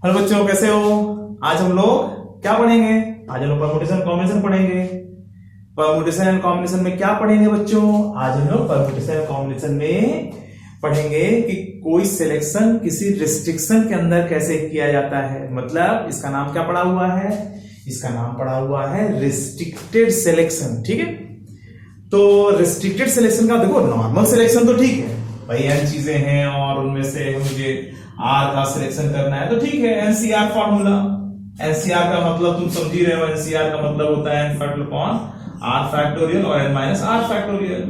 Hello बच्चों, कैसे हो? आज हम लोग क्या पढ़ेंगे? आज हम लोग परमुटेशन एंड कॉम्बिनेशन पढ़ेंगे। परमुटेशन एंड कॉम्बिनेशन में क्या पढ़ेंगे बच्चों? आज हम लोग परमुटेशन एंड कॉम्बिनेशन में पढ़ेंगे कि कोई सिलेक्शन किसी रिस्ट्रिक्शन के अंदर कैसे किया जाता है। मतलब इसका नाम क्या पड़ा हुआ है? इसका नाम पड़ा हुआ है रिस्ट्रिक्टेड सिलेक्शन। ठीक है, तो रिस्ट्रिक्टेड सिलेक्शन का देखो, नॉर्मल सिलेक्शन तो ठीक है भाई, एन चीजें हैं और उनमें से मुझे आर का सिलेक्शन करना है तो ठीक है, एनसीआर फॉर्मूला। एनसीआर का मतलब तुम समझ ही रहे हो, एनसीआर का मतलब होता है n factorial upon r factorial और एन माइनस आर फैक्टोरियल।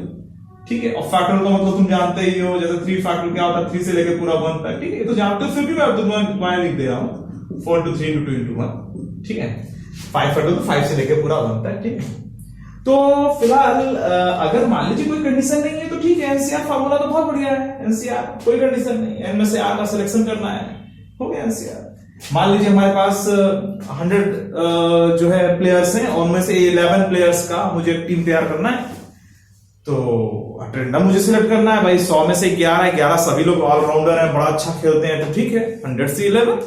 ठीक है, और फैक्टोरियल का मतलब तुम जानते ही हो, जैसे 3 फैक्टोरियल क्या होता है, 3 से लेकर पूरा 1 तक। ठीक है, तो जानते हो, फिर भी मैं तुम्हें लिख दे रहा हूं 4 to 3 to 2 into 1। ठीक है, 5 फैक्टोरियल तो 5 से लेकर पूरा 1 तक। ठीक है, तो फिलहाल अगर मान लीजिए कोई कंडीशन नहीं है तो ठीक है, एनसीआर फार्मूला तो बहुत बढ़िया है। एनसीआर कोई कंडीशन नहीं, एन में से आर का सिलेक्शन करना है, हो गया एनसीआर। मान लीजिए हमारे पास 100 जो है प्लेयर्स हैं और उनमें से 11 प्लेयर्स का मुझे टीम तैयार करना है, तो रैंडम मुझे सिलेक्ट करना है भाई। 100 में से 11 सभी लोग ऑलराउंडर हैं, बड़ा अच्छा खेलते हैं, तो ठीक है 100 से 11।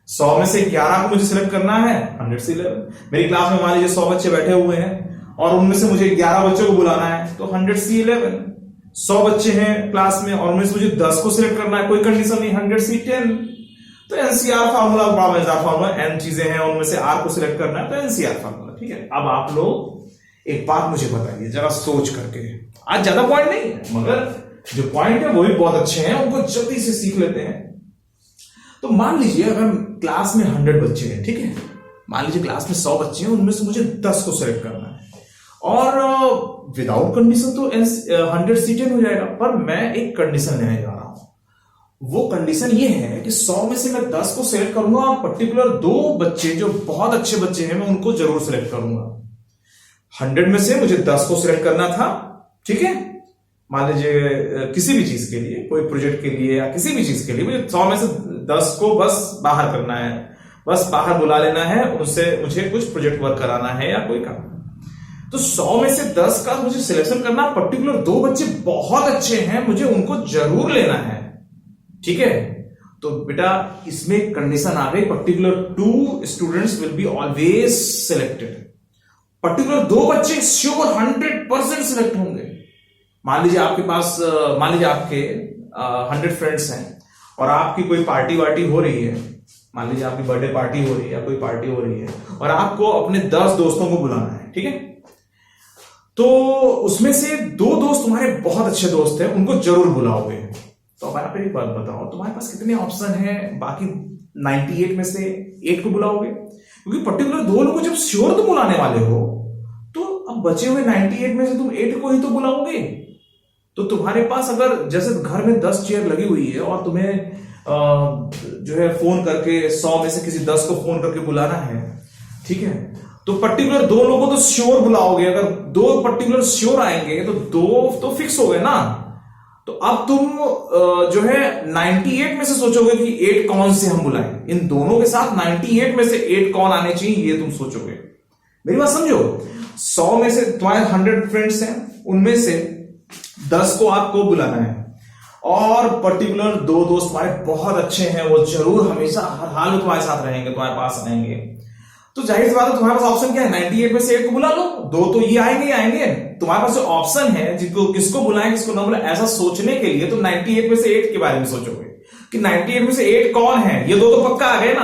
100 में से 11 को मुझे सिलेक्ट करना है, 100 से 11। मेरी क्लास में मान लीजिए 100 बच्चे बैठे हुए हैं और उनमें से मुझे 11 बच्चों को बुलाना है, तो 100 से 11। 100 बच्चे हैं क्लास में और उनमें से मुझे 10 को सिलेक्ट करना है, कोई कंडीशन नहीं, 100 से 10। तो एनसीआर फार्मूला बड़ा मजेदार फार्मूला, एन चीजें हैं उनमें से आर को सिलेक्ट करना है, तो एनसीआर फार्मूला। ठीक है, अब आप लोग एक बात मुझे बताइए जरा सोच करके। आज ज्यादा पॉइंट नहीं है, मगर जो पॉइंट है वो भी बहुत अच्छे हैं, उनको जल्दी से सीख लेते हैं। तो मान लीजिए अगर क्लास में 100 बच्चे हैं, ठीक है, मान लीजिए क्लास में 100 बच्चे हैं, उनमें से मुझे 10 को सिलेक्ट करना है और विदाउट कंडीशन तो 100 से 10 हो जाएगा, पर मैं एक कंडीशन लेने जा रहा हूं। वो कंडीशन ये है कि 100 में से मैं 10 को सिलेक्ट करूंगा और पर्टिकुलर 2 बच्चे जो बहुत अच्छे बच्चे हैं मैं उनको जरूर सिलेक्ट करूंगा। 100 में से मुझे 10 को सिलेक्ट करना था, ठीक है, मान लीजिए किसी भी चीज के लिए, कोई प्रोजेक्ट के लिए या किसी भी चीज के लिए, मुझे 100 में से 10 को बस बाहर करना है, बस बाहर बुला लेना है, उनसे मुझे कुछ प्रोजेक्ट वर्क कराना है या कोई काम। तो 100 में से 10 का मुझे सिलेक्शन करना, पर्टिकुलर 2 बच्चे बहुत अच्छे हैं, मुझे उनको जरूर लेना है। ठीक है, तो बेटा इसमें कंडीशन आ गई, particular 2 students will be always selected. Particular 2 बच्चे श्योर 100% सिलेक्ट होंगे। मान लीजिए आपके पास, मान लीजिए आपके 100 फ्रेंड्स हैं और आपकी कोई पार्टी वार्टी हो रही है, मान लीजिए आपकी बर्थडे पार्टी हो रही है या कोई पार्टी हो रही है और आपको अपने 10 दोस्तों को बुलाना है। ठीक है, तो उसमें से 2 दोस्त तुम्हारे बहुत अच्छे दोस्त हैं, उनको जरूर बुलाओगे। तो अब आप एक बात बताओ, तुम्हारे पास कितने ऑप्शन हैं? बाकी 98 में से 8 को बुलाओगे, क्योंकि पर्टिकुलर 2 लोगों को जब श्योर तुम बुलाने वाले हो, तो अब बचे हुए 98 में से तुम 8 को ही तो बुलाओगे। तो तुम्हारे पास अगर जैसे घर में 10 चेयर लगी हुई है और तुम्हें जो है फोन करके 100 में से किसी 10 को फोन करके बुलाना है, ठीक है, तो पर्टिकुलर 2 लोगों को तो श्योर बुलाओगे। अगर 2 पर्टिकुलर श्योर आएंगे तो 2 तो फिक्स हो गए ना। तो अब तुम जो है 98 में से सोचोगे कि 8 कौन से हम बुलाएं, इन दोनों के साथ 98 में से 8 कौन आने चाहिए, ये तुम सोचोगे। मेरी बात समझो, 100 में से तुम्हारे 100 फ्रेंड्स हैं, उनमें से 10 को आपको बुलाना है और पर्टिकुलर 2 दोस्त तुम्हारे बहुत अच्छे हैं, वो जरूर हमेशा हर हाल में तुम्हारे साथ रहेंगे, तुम्हारे पास रहेंगे। तो जाहिर सी बात है, तुम्हारे पास ऑप्शन क्या है, 98 में से 8 को बुला लो, 2 तो ये आएंगे ही आएंगे। तुम्हारे पास जो ऑप्शन है जिनको किसको बुलाएं किसको ना बुलाएं, ऐसा सोचने के लिए तो 98 में से 8 के बारे में सोचोगे कि 98 में से 8 कौन है, ये 2 तो पक्का आ गए ना।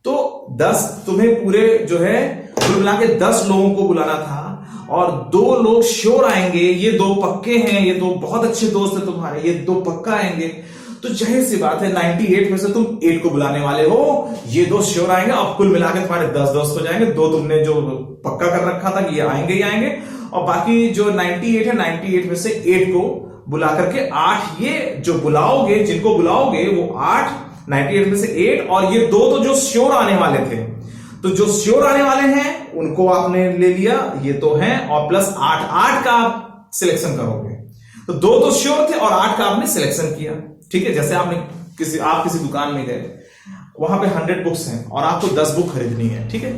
तो 10 तुम्हें पूरे जो है कुल मिला के 10 लोगों को बुलाना था और 2 लोग श्योर आएंगे, ये 2 पक्के हैं, ये 2 बहुत अच्छे दोस्त हैं तुम्हारे, ये 2 पक्का आएंगे। तो जाहिर सी बात है 98 में से तुम 8 को बुलाने वाले हो, ये 2 श्योर आएंगे, अब कुल मिलाकर तुम्हारे 10 दोस्त हो जाएंगे। 2 तुमने जो पक्का कर रखा था कि ये आएंगे ही आएंगे, और बाकी जो 98 है, 98 में से 8 को बुला करके 8 ये जो बुलाओगे, जिनको बुलाओगे वो 8, 98 में से 8 और ये 2 तो जो श्योर आने वाले थे, तो जो श्योर आने वाले हैं उनको आपने ले लिया, ये तो हैं, और प्लस 8 का आप सिलेक्शन करोगे। तो 2 तो श्योर थे और 8 का आपने सिलेक्शन किया। ठीक है, जैसे आपने आप किसी दुकान में गए, वहां पे 100 बुक्स हैं और आपको 10 बुक खरीदनी है। ठीक है,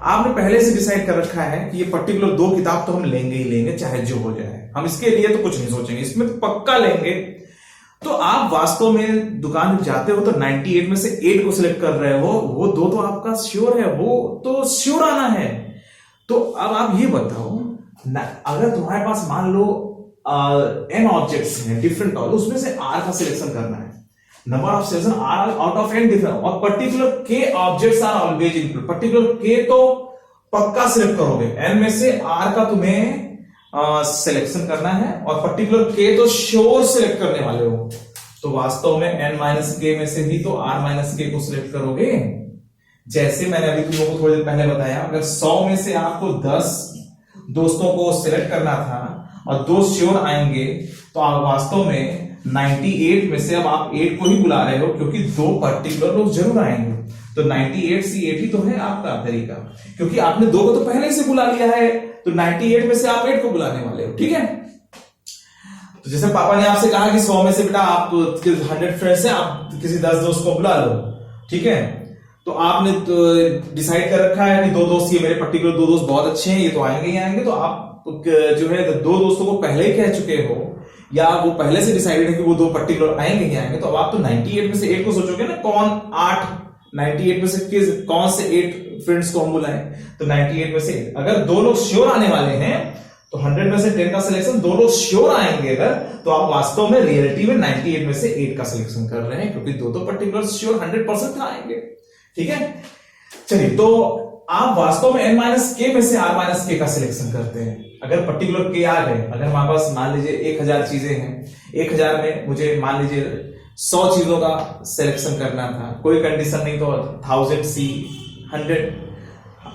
आपने पहले से डिसाइड कर रखा है कि ये पर्टिकुलर 2 किताब तो हम लेंगे ही लेंगे, चाहे जो हो जाए, हम इसके लिए तो कुछ नहीं सोचेंगे, इसमें तो पक्का लेंगे। तो आप वास्तव में दुकान पे जाते हो तो 98 में से 8 को सिलेक्ट कर रहे हो, वो 2 तो आपका श्योर है, वो तो श्योर आना है। तो अब आप ये बताओ, अगर तुम्हारे पास मान लो n ऑब्जेक्ट्स हैं डिफरेंट, उसमें से r का सिलेक्शन करना है, number of selection r out of n different, और particular k objects are always include, particular k तो पक्का सिलेक्ट करोगे, n में से r का तुम्हें सिलेक्शन करना है, और पर्टिकुलर k तो श्योर सिलेक्ट करने वाले हो। तो वास्तव में n माइनस k में से ही तो r माइनस k को सिलेक्ट करोगे। जैसे मैंने अभी तुम लोगों को थोड़ी देर पहले बताया, अगर 100 में से आपको 10 दोस्तों को सिलेक्ट करना था और 2 श्योर आएंगे, तो आप वास्तव में 98 में से अब आप 8 को ही बुला रहे हो, क्योंकि 2 पर्टिकुलर लोग जरूर आएंगे। तो 98 से 8 ही तो है आपका तरीका, क्योंकि आपने 2 को तो पहले से बुला लिया है, तो 98 में से आप 8 को बुलाने वाले हो, ठीक है। तो जैसे पापा ने आपसे कहा कि 100 में से बेटा आप 100 फ्रेंड्स हैं, आप किसी 10 दोस्त को बुला लो, ठीक है। तो आपने तो डिसाइड कर रखा है कि 2 दोस्त, ये मेरे पर्टिकुलर 2 दोस्त बहुत अच्छे हैं, ये तो आएंगे ही आएंगे। तो आप जो है 2 दोस्तों को पहले ही कह चुके हो, या वो पहले से डिसाइडेड है कि वो 2 पर्टिकुलर आएंगे ही आएंगे। तो अब आप तो 98 में से 8 को सोचोगे ना, कौन 98 में से कौन से 8 फ्रेंड्स को हम बुलाएं। तो 98 में से अगर 2 लोग श्योर आने वाले हैं, तो 100 में से 10 का सिलेक्शन 2 लोग श्योर आएंगे अगर, तो आप वास्तव में रियलिटी में 98 में से 8 का सिलेक्शन कर रहे हैं, क्योंकि 2 तो पर्टिकुलर श्योर 100% आएंगे, ठीक है। चलिए, तो आप वास्तव में n माइनस के में से r माइनस के का सिलेक्शन करते हैं। अगर पर्टिकुलर के आ गए, अगर हमारे पास मान लीजिए 1000 चीजें हैं, 1000 में मुझे मान लीजिए 100 चीजों का सिलेक्शन करना था, कोई कंडीशन नहीं, तो 1000 C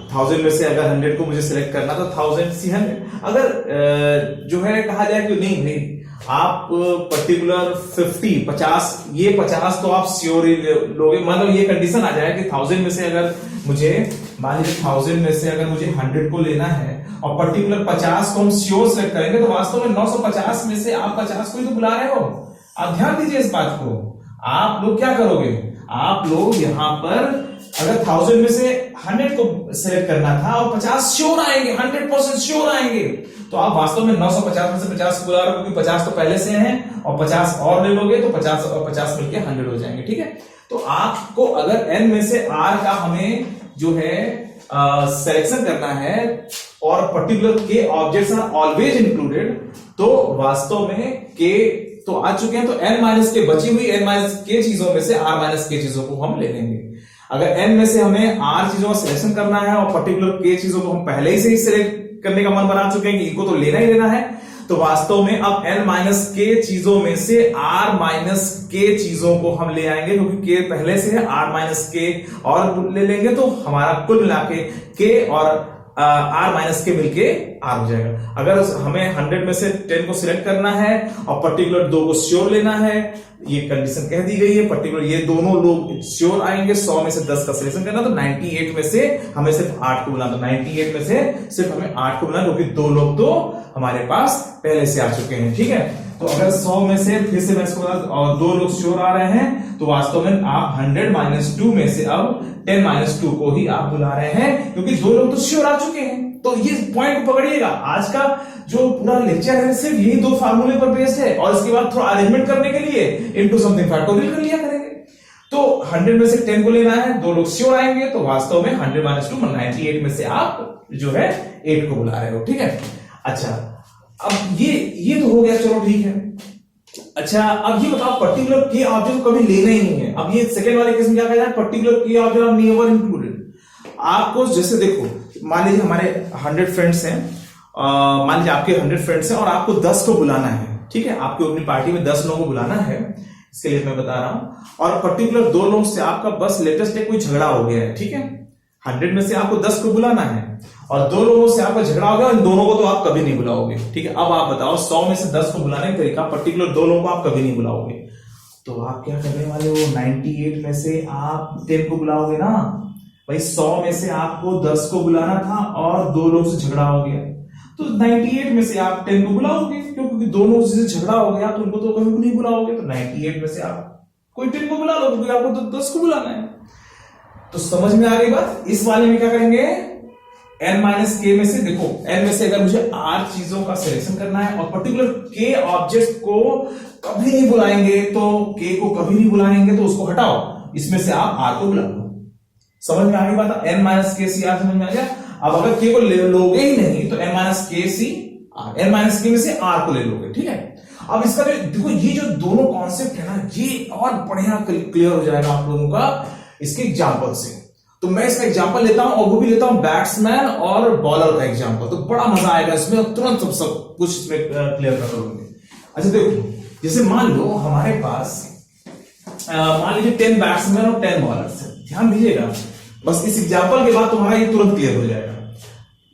100 में से अगर 100 को मुझे सिलेक्ट करना तो 1000 C 100। अगर जो है कहा जाए कि नहीं भाई आप पर्टिकुलर 50 ये 50 तो आप श्योर ही लोगे, मतलब ये कंडीशन आ जाए कि 1000 में से अगर मुझे मान लीजिए 1000 में से अगर मुझे 100 को लेना है और पर्टिकुलर 50 को हम श्योर सेलेक्ट करेंगे, तो वास्तव में 950 में से आप 50 को ही तो बुला रहे हो। आप ध्यान दीजिए इस बात को। आप लोग क्या करोगे, आप लोग यहां पर अगर 1000 में से 100 को सिलेक्ट करना था और 50 श्योर आएंगे, 100% श्योर आएंगे, तो आप वास्तव में 950 में से 50 को बुला रहे हो, क्योंकि 50 तो पहले से हैं, और 50 और ले लोगे तो 50 और 50 मिलके 100 हो जाएंगे, ठीक है। तो आपको अगर n में से r का हमें जो है सिलेक्शन करना है और particular k objects are always included, तो वास्तव में k तो आ चुके हैं, तो n माइनस के बची हुई n माइनस के चीजों में से r माइनस के चीजों को हम ले लेंगे। अगर n में से हमें r चीजों का सिलेक्शन करना है और पर्टिकुलर k चीजों को हम पहले ही से ही सिलेक्ट करने का मन बना चुके हैं कि इनको तो लेना ही लेना है, तो वास्तव में अब n माइनस के चीजों में से r माइनस के चीजों को हम ले आएंगे, क्योंकि k पहले से है, r माइनस के और ले लेंगे, तो हमारा कुल मिला के k और r माइनस के मिलके r हो जाएगा। अगर हमें 100 में से 10 को सिलेक्ट करना है और पर्टिकुलर 2 को श्योर लेना है, ये कंडीशन कह दी गई है, पर्टिकुलर ये दोनों लोग श्योर आएंगे, 100 में से 10 का सिलेक्शन करना, तो 98 में से हमें सिर्फ 8 को बुलाना, 98 में से सिर्फ हमें 8 को बुलाना, क्योंकि 2 लोग तो हमारे पास पहले से आ चुके हैं, ठीक है। तो अगर 100 में से फिर से मैं इसको और 2 लोग श्योर आ रहे हैं, तो वास्तव में आप 100-2 में से अब 10-2 को ही आप बुला रहे हैं, क्योंकि 2 लोग तो श्योर आ चुके हैं। तो ये पॉइंट पकड़िएगा, आज का जो पूरा लेक्चर है सिर्फ यही 2 फार्मूले पर बेस्ड है, और इसके बाद थोड़ा अरेंजमेंट करने के लिए इनटू समथिंग फैक्टोरियल कर लिया करेंगे। तो 100 में से 10 को लेना है, 2 लोग श्योर आएंगे, तो वास्तव में 100-2 98 में से आप जो है 8 को बुला रहे हो, ठीक है। अच्छा, अब ये तो हो गया, चलो ठीक है। अच्छा, अब ये बताओ पर्टिकुलर के ऑब्जेक्ट को कभी लेना ही नहीं है। अब ये सेकंड वाले केस में क्या कहा जाए, पर्टिकुलर के ऑब्जेक्ट आर नेवर इंक्लूडेड। आपको जैसे देखो, मान लीजिए हमारे 100 फ्रेंड्स हैं, मान लीजिए आपके 100 फ्रेंड्स हैं और आपको 10 को बुलाना है, ठीक है। आपको अपनी पार्टी में 10 लोगों को बुलाना है, इसके लिए मैं बता रहा हूं। और पर्टिकुलर 2 लोगों से आपका बस लेटेस्ट कोई झगड़ा हो गया है, ठीक है। 100 में से आपको 10 को बुलाना है और 2 लोगों से आपका झगड़ा हो गया, इन दोनों को तो आप कभी नहीं बुलाओगे, ठीक है। अब आप बताओ 100 में से 10 को बुलाने का तरीका, पर्टिकुलर 2 लोगों को आप कभी नहीं बुलाओगे, तो आप क्या करने वाले हो, 98 में से आप 10 को बुलाओगे ना भाई। 100 में से आपको 10 को बुलाना था और 2 लोगों से झगड़ा हो गया, तो 98 में से आप 10 को बुलाओगे, क्योंकि दोनों से झगड़ा हो गया तो उनको तो कभी नहीं बुलाओगे। तो 98 में से आप कोई 10 को बुला लो, क्योंकि आपको तो 10 को बुलाना है। तो समझ में आ गई बात। इस वाले में क्या करेंगे, n माइनस के में से, देखो n में से अगर मुझे r चीजों का सिलेक्शन करना है और पर्टिकुलर k ऑब्जेक्ट को कभी नहीं बुलाएंगे, तो k को कभी नहीं बुलाएंगे तो उसको हटाओ, इसमें से आप r को बुला लो। समझ में आ गई बात? n माइनस के सी आर समझ में आ गया। अब अगर k को लोगे ही नहीं तो n माइनस के सी आर, n माइनस के में से r को ले लोगे, ठीक है। अब इसका जो देखो ये जो दोनों कॉन्सेप्ट है ना, ये और बढ़िया क्लियर हो जाएगा आप लोगों का इसके एग्जांपल से। तो मैं इसका एग्जांपल लेता हूं और वो भी लेता हूं बैट्समैन और बॉलर का एग्जांपल, तो बड़ा मजा आएगा इसमें और तुरंत सब कुछ इसमें क्लियर कर लोगे। अच्छा देखो, जैसे मान लो हमारे पास मान लीजिए 10 बैट्समैन और 10 बॉलर्स है। ध्यान दीजिएगा, बस इस एग्जांपल के बाद तुम्हारा ये तुरंत क्लियर हो जाएगा।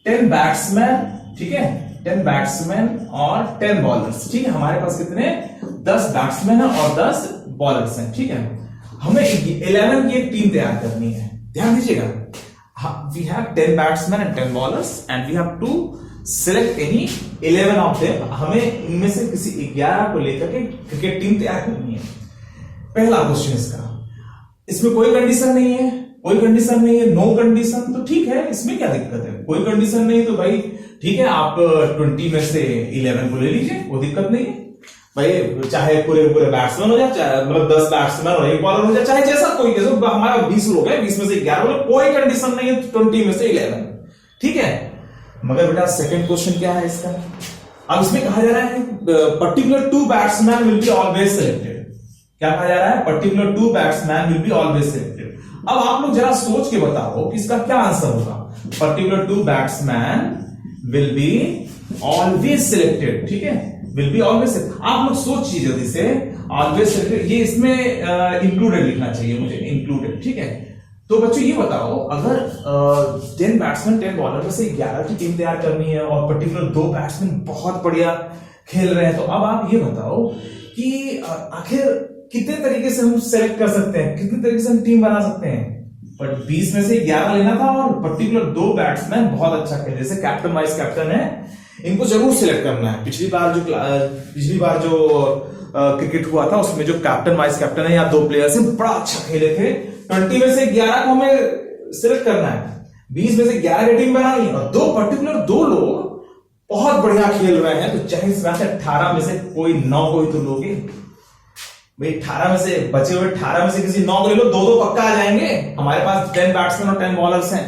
10 बैट्समैन, ठीक है, 10 बैट्समैन और 10 बॉलर्स, ठीक है। हमारे पास कितने 10 बैट्समैन और 10 बॉलर्स हैं, ठीक है। हमें 11 की एक टीम तैयार करनी है। ध्यान दीजिएगा, we have 10 batsmen and 10 bowlers and we have to select any 11 of them. हमें इनमें से किसी 11 को लेकर के क्रिकेट टीम तैयार करनी है। पहला क्वेश्चन इसका, इसमें कोई कंडीशन नहीं है, कोई कंडीशन नहीं है, नो कंडीशन, तो ठीक है, इसमें क्या दिक्कत है? कोई कंडीशन नहीं तो भाई ठीक है, आप 20 में से 11 को ले लीजिए, कोई दिक्कत नहीं है भाई। चाहे पूरे बैट्समैन हो जाए, चाहे मतलब 10 बैट्समैन और 1 बॉलर हो जाए, चाहे जैसा कोई कैसे, हमारा 20 हो गए, 20 में से 11 बोले, कोई कंडीशन नहीं है, 20 में से 11, ठीक है। मगर बेटा सेकंड क्वेश्चन क्या है इसका? अब इसमें कहा जा रहा है particular 2 batsman will be always selected. क्या कहा जा रहा है? Particular 2 batsman will be always selected. अब आप लोग जरा सोच के बताओ कि इसका क्या आंसर होगा। Particular 2 batsman will be always selected, ठीक है, विल बी ऑलवेज। आप लोग सोचिए जल्दी से, ऑलवेज सिलेक्टेड, ये इसमें इंक्लूडेड लिखना चाहिए मुझे, इंक्लूडेड, ठीक है। तो बच्चों ये बताओ, अगर 10 बैट्समैन 10 बॉलर में से 11 की टीम तैयार करनी है और पर्टिकुलर 2 बैट्समैन बहुत बढ़िया खेल रहे हैं, तो अब आप ये बताओ कि आखिर कितने तरीके से हम सेलेक्ट कर सकते हैं, कितने तरीके से हम टीम बना सकते हैं। पर 20 में से 11 लेना था और पर्टिकुलर 2 बैट्समैन बहुत अच्छा खेले, जैसे कैप्टन वाइस कैप्टन है, इनको जरूर सिलेक्ट करना है। पिछली बार जो क्रिकेट हुआ था उसमें जो कैप्टन वाइस कैप्टन है या 2 प्लेयर्स हैं बड़ा अच्छा खेले थे। 20 में से 11 को हमें सिलेक्ट करना है, 20 में से 11 की टीम बनानी है और 2 लोग बहुत बढ़िया खेल रहे हैं, तो चाहे इस बात 18 में से कोई 9 को ही तो लोगे भाई। 18 में से बचे हुए 18 में से किसी 9 को ले लो, 2 पक्का आ जाएंगे। हमारे पास 10 बैट्समैन और 10 बॉलर्स हैं।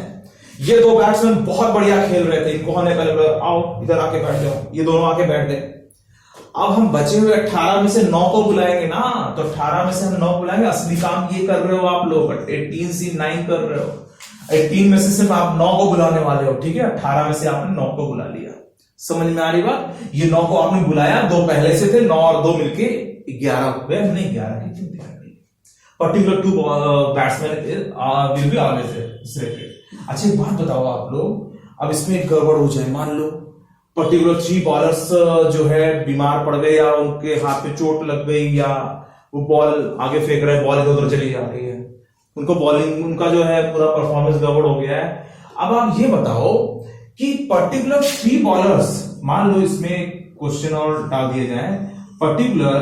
ये 2 बैट्समैन बहुत बढ़िया खेल रहे थे, इनको हमने पहले आओ इधर आके बैठ जाओ, ये दोनों आके बैठ गए। अब हम बचे हुए 18 में से 9 को बुलाएंगे ना, तो 18 में से हम 9 बुलाएंगे। असली काम ये कर रहे हो आप लोग, 18 से 9 कर रहे हो। 18 में से सिर्फ आप 9 को बुलाने वाले हो, ठीक है। 18 में से आपने 9 को बुला लिया। समझ में आ रही बात? ये 9 को आपने बुलाया, 2 पहले से थे, 9 और 2 मिलके 11 हो गए। हमने 11 की टीम तैयार की। Particular 2 batsman will be always selected. अच्छा एक बात बताओ आप लोग, अब इसमें एक गड़बड़ हो जाए, मान लो पर्टिकुलर 3 बॉलर्स जो है बीमार पड़ गए या उनके हाथ पे चोट लग गई या वो बॉल आगे फेंक रहे हैं, बॉल इधर उधर चली जा रही है, उनको बॉलिंग उनका जो है पूरा परफॉर्मेंस गड़बड़ हो गया है। अब आप ये बताओ कि पर्टिकुलर 3 बॉलर्स, मान लो इसमें क्वेश्चन और डाल दिए जाए, particular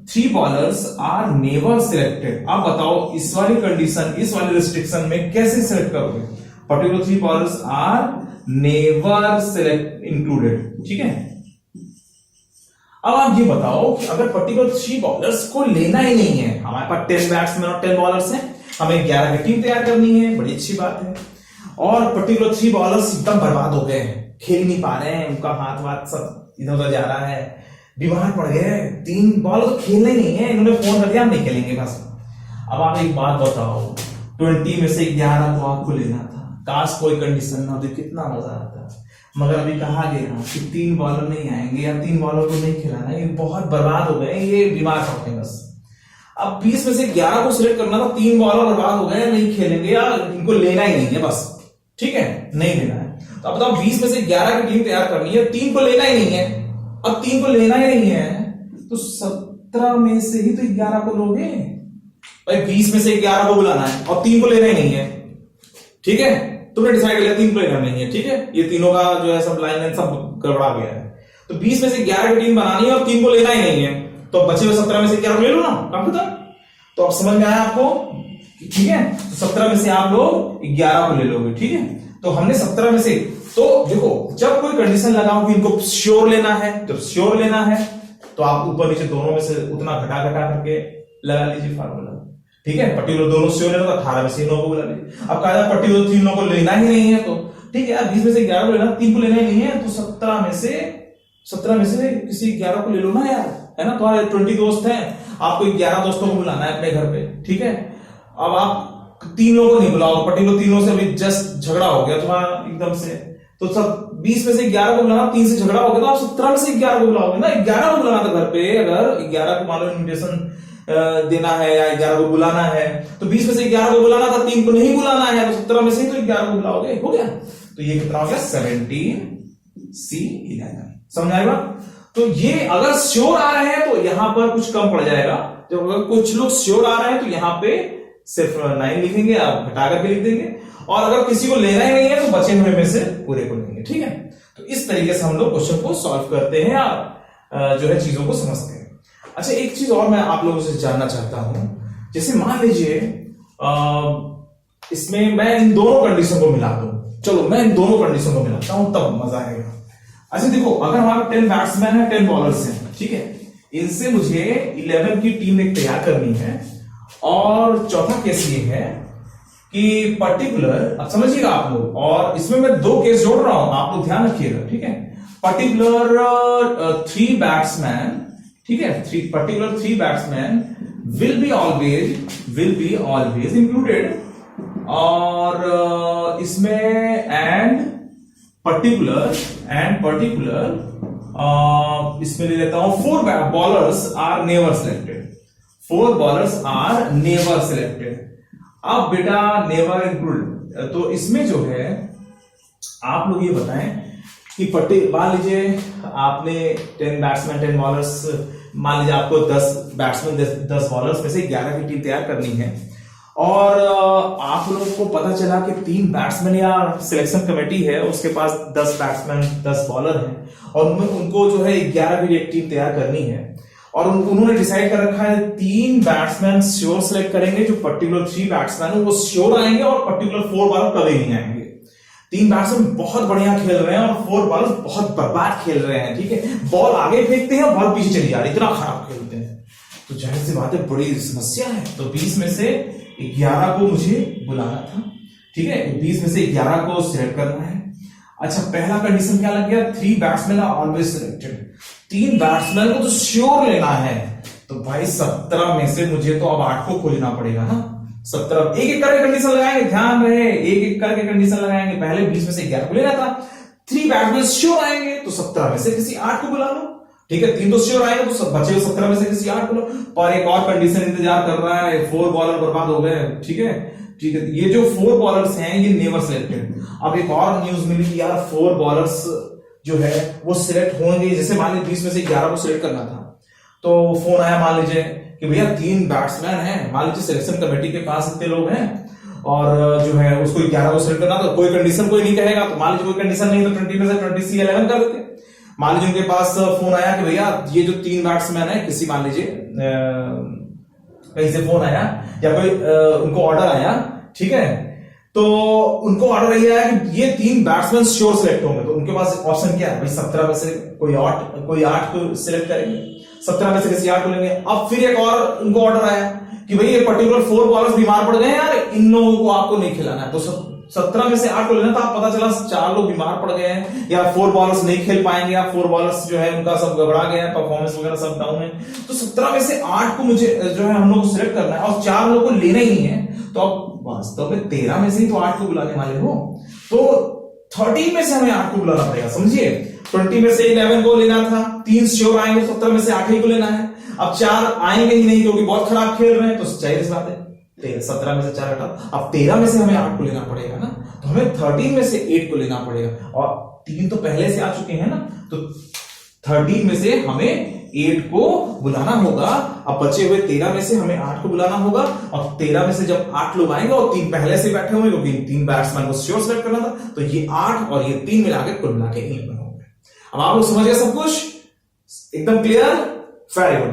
3 bowlers are never selected. आप बताओ इस वाली कंडीशन, इस वाली रिस्ट्रिक्शन में कैसे सिलेक्ट करोगे? Particular 3 bowlers are never select included, ठीक है। अब आप ये बताओ कि अगर पर्टिकुलर 3 बॉलर्स को लेना ही नहीं है, हमारे पास 10 बैट्समैन और 10 बॉलर्स हैं, हमें 11 की टीम तैयार करनी है, बड़ी अच्छी बात है। और पर्टिकुलर 3 बॉलर्स एकदम बर्बाद हो गए, खेल नहीं पा रहे हैं, उनका हाथ वाथ सब इधर उधर जा रहा है, बीमार पड़ गए, 3 बॉलर तो खेलने नहीं है, इन्होंने फोन कर दिया हम नहीं खेलेंगे बस। अब आप एक बात बताओ, 20 में से 11 को आपको लेना था, काश कोई कंडीशन ना होती, कितना मजा आता। मगर अभी कहा गया कि 3 बॉलर नहीं आएंगे या 3 बॉलर को नहीं खिलाना, ये बहुत बर्बाद हो गए, ये बीमार पड़ गए बस। अब 20 में से 11 को सिलेक्ट करना था, 3 बॉलर बर्बाद हो गए, नहीं खेलेंगे या इनको लेना ही नहीं है बस, ठीक है, नहीं लेना है। तो अब बताओ 20 में से 11 की टीम तैयार करनी है, 3 को लेना ही नहीं है। अब 3 को लेना ही नहीं है तो 17 में से ही तो 11 को लोगे भाई। 20 में से 11 को बुलाना है और 3 को लेना ही नहीं है, ठीक है। तुमने डिसाइड कर लिया 3 को लेना नहीं है, ठीक है। ये तीनों का जो है सब लाइन सब गड़बड़ा गया है। तो 20 में से 11 की टीम बनानी है और 3 को लेना ही नहीं है, तो बचे हुए 17 में से 11 को ले लो ना, काम खत्म। तो अब समझ में आया आपको, ठीक है। तो 17 में से आप लोग 11 को ले लोगे, ठीक है। तो हमने 17 में से, तो देखो जब कोई कंडीशन लगाओ कि इनको श्योर लेना है, तो श्योर लेना है तो आप ऊपर नीचे दोनों में से उतना घटा घटा करके लगा लीजिए फार्मूला, ठीक है। पर्टिकुलर दोनों श्योर लेना तो 18 में से 9 को बुला लीजिए। अब कहा पर्टिकुलर 3 को लेना ही नहीं है, तो ठीक है यार 20 में से 11 को लेना, 3 को लेना ही नहीं है, तो 17 में से किसी 11 को ले लो ना यार, है ना। तुम्हारे 20 दोस्त हैं, आपको 11 दोस्तों को बुलाना है अपने घर पे, ठीक है। अब आप 3 लोगों को नहीं बुलाओ, पर्टिकुलर 3 से अभी जस्ट झगड़ा हो गया तुम्हारा एकदम से, तो सब 20 में से 11 को बुलाना, 3 से झगड़ा हो गया तो आप 17 में से 11 को बुलाओगे ना। 11 को बुलाना था घर पे, अगर 11 को मान लो इन्विटेशन देना है या 11 को बुलाना है, तो 20 में से 11 को बुलाना था, 3 को नहीं बुलाना है, तो 17 में से ही तो 11 को बुलाओगे, हो गया। तो ये कितना हो गया 17C11, समझ आएगा। तो ये अगर श्योर आ रहे हैं तो यहां पर कुछ कम पड़ जाएगा, जब अगर कुछ लोग श्योर आ रहे हैं तो यहां पे सिर्फ 9 लिखेंगे, आप घटा करके लिख देंगे, और अगर किसी को लेना ही नहीं है तो बचे हुए में से पूरे को लेंगे, ठीक है। तो इस तरीके से हम लोग क्वेश्चन को सॉल्व करते हैं और जो है चीजों को समझते हैं। अच्छा, एक चीज और मैं आप लोगों से जानना चाहता हूं, जैसे मान लीजिए इसमें मैं इन दोनों कंडीशन को मिला दूं, चलो मैं इन दोनों कंडीशन को मिलाता हूं तब मजा आएगा। अच्छा देखो, अगर हमारा 10 बैट्समैन है, 10 बॉलर्स हैं, ठीक है, इनसे मुझे 11 की टीम एक तैयार करनी है, और चौथा केस ये है कि पर्टिकुलर, अब समझिएगा आप लोग, और इसमें मैं 2 केस जोड़ रहा हूं, आप लोग ध्यान रखिएगा, ठीक है। पर्टिकुलर 3 बैट्समैन, ठीक है, particular 3 batsmen will be always included, और इसमें एंड पर्टिकुलर इसमें ले लेता हूं 4 bowlers are never selected, 4 bowlers are never selected. अब बेटा नेवर इंक्लूड, तो इसमें जो है आप लोग ये बताएं कि मान लीजिए आपने 10 बैट्समैन 10 बॉलर्स, मान लीजिए आपको 10 बैट्समैन 10 बॉलर्स में से 11 की टीम तैयार करनी है, और आप लोगों को पता चला कि 3 बैट्समैन या सिलेक्शन कमेटी है उसके पास 10 बैट्समैन 10 बॉलर हैं, और उनको जो है 11 की एक टीम तैयार करनी है, और उन्होंने डिसाइड कर रखा है 3 बैट्समैन श्योर सिलेक्ट करेंगे, जो पर्टिकुलर 3 बैट्समैन है वो श्योर आएंगे, और पर्टिकुलर 4 बॉलर कभी नहीं आएंगे। 3 बैट्समैन बहुत बढ़िया खेल रहे हैं और 4 बॉलर बहुत बर्बाद खेल रहे हैं, ठीक है, बॉल आगे फेंकते हैं बॉल पीछे चली जा रही, इतना खराब खेलते हैं। तो जाहिर सी बात है बड़ी समस्या है। तो 20 में से 11 को मुझे बुलाना था, ठीक है, 20 में से 11 को सिलेक्ट करना है। अच्छा, पहला कंडीशन क्या लग गया, 3 batsmen are always selected, 3 batsmen को तो श्योर लेना है, तो भाई 17 में से मुझे तो अब 8 को खोजना पड़ेगा ना। 17 एक एक करके कंडीशन लगाएंगे, ध्यान रहे, एक एक करके कंडीशन लगाएंगे। पहले 20 में से 11 को लेना था, 3 बैट्समैन श्योर आएंगे तो 17 में से किसी 8 को बुला लो, ठीक है, 3 तो श्योर आएंगे तो सब बचे हुए 17 में से किसी 8 को लो। पर एक और कंडीशन इंतजार कर रहा है, 4 बॉलर बर्बाद हो गए, ठीक है, ये जो 4 बॉलर्स हैं ये नेवर सिलेक्टेड। अब एक और न्यूज मिली कि यार 4 बॉलर्स जो है वो सिलेक्ट होंगे, जैसे मान लीजिए 20 में से 11 को सिलेक्ट करना था, तो फोन आया मान लीजिए कि भैया 3 बैट्समैन हैं, मान लीजिए सिलेक्शन कमेटी के पास इतने लोग हैं, और जो है उसको 11 को सिलेक्ट करना, तो कोई कंडीशन कोई नहीं कहेगा, तो मान लीजिए कोई कंडीशन नहीं तो 20 में से 20C11 कर देते। मान लीजिए उनके पास फोन आया कि भैया ये जो 3 बैट्समैन है, किसी मान लीजिए कहीं से फोन आया या कोई उनको ऑर्डर आया, ठीक है, तो उनको ऑर्डर यही आया कि ये 3 बैट्समैन श्योर सिलेक्ट होंगे, तो उनके पास ऑप्शन क्या है भाई, 17 में से कोई 8 को सिलेक्ट करेंगे, 17 में से किसी 8 को लेंगे। अब फिर एक और उनको ऑर्डर आया कि भाई ये पर्टिकुलर 4 बॉलर्स बीमार पड़ गए हैं यार, इन लोगों को आपको नहीं खिलाना है, तो 17 में से 8 को लेना था, पता चला 4 लोग बीमार पड़ गए हैं या 4 बॉलर्स नहीं खेल पाएंगे, या 4 बॉलर्स जो है उनका सब गड़बड़ा गया है, परफॉर्मेंस वगैरह सब डाउन है, तो 17 में से 8 को मुझे जो है हम लोग को सिलेक्ट करना है, और 4 लोग को लेना ही नहीं है, तो अब वास्तव में 13 में से ही तो 8 को बुलाने वाले हो, तो 13 में से हमें 8 को बुलाना पड़ेगा, समझिए। 20 में से 11 को लेना था, 3 श्योर आएंगे, 17 में से 8 ही को लेना है। अब 4 आएंगे ही नहीं क्योंकि बहुत खराब खेल रहे हैं, तो जाहिर सी बात है 17 में से 4 हटा, अब 13 में से हमें 8 को लेना पड़ेगा ना, तो हमें 13 में से 8 को लेना पड़ेगा, और 3 तो पहले से आ चुके हैं ना, तो 13 में से हमें 8 को बुलाना होगा। अब बचे हुए 13 में से हमें 8 को बुलाना होगा, और 13 में से जब 8 लोग आएंगे और 3 पहले से बैठे हुए क्योंकि 3 बैट्समैन को श्योर सेलेक्ट करना था, तो ये 8 और ये 3 मिला के कुल मिला के 8 बनाओगे। अब आप लोग समझ गए सब कुछ, एकदम क्लियर, वेरी गुड।